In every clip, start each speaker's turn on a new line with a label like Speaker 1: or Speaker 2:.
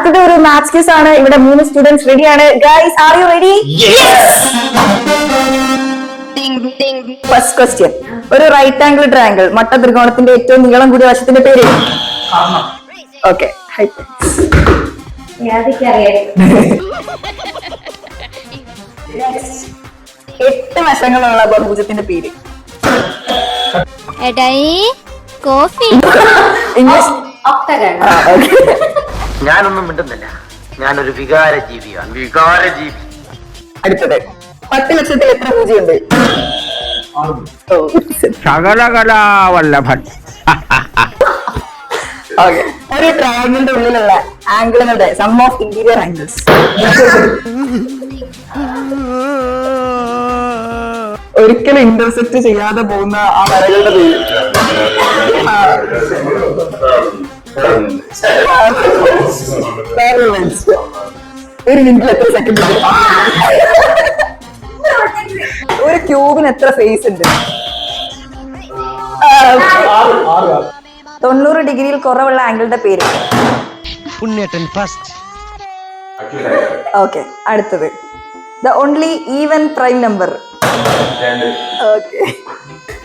Speaker 1: ആദ്യത്തെ ഒരു maths quiz ആണ്. ഇവിടെ 3 സ്റ്റുഡൻസ് റെഡിയാണ്. Guys, are you ready? First question. ഒരു റൈറ്റ് ആംഗിൾ ട്രയാംഗിൾ മട്ട ത്രികോണത്തിന്റെ ഏറ്റവും നീളം കൂടിയ വശത്തിന്റെ പേര്? ഓക്കെ, 8 വശങ്ങളുള്ള ബഹുഭുജത്തിന്റെ പേര്?
Speaker 2: കോഫി.
Speaker 1: ഇംഗ്ലീഷ്.
Speaker 3: ഞാനൊന്നും മിണ്ടുന്നില്ല, ഞാനൊരു വികാര ജീവിയാണ്. വികാരജീവി.
Speaker 1: അടുത്തത്, 10 ലക്ഷത്തിൽ എത്ര പൂജ്യമുണ്ട്?
Speaker 4: ശകലകലാവല്ലഭൻ.
Speaker 1: ഒരു ട്രയാങ്കിളിന്റെ ഉള്ളിലുള്ള ആംഗിളുകളുടെ സം ഓഫ് ഇന്റീരിയർ ആംഗിൾസ്. ഒരിക്കലും ഇന്റർസെക്ട് ചെയ്യാതെ പോകുന്ന ആ വരകളുടെ പേര്? ഒരു മിനിറ്റിൽ എത്ര സെക്കൻഡ്? ഒരു ക്യൂബിന് എത്ര ഫേസ് ഉണ്ട്? 90 ഡിഗ്രിയിൽ കുറവുള്ള ആംഗിളുടെ പേര്? ഓക്കെ, അടുത്തത്, the only even prime number? Okay,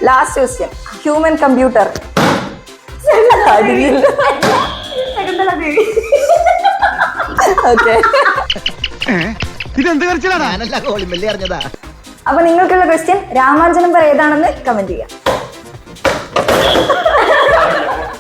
Speaker 1: last question. Human computer? Okay, അപ്പൊ നിങ്ങൾക്കുള്ള ക്വസ്റ്റ്യൻ രാമാനുജ നമ്പർ ഏതാണെന്ന് കമന്റ് ചെയ്യാം.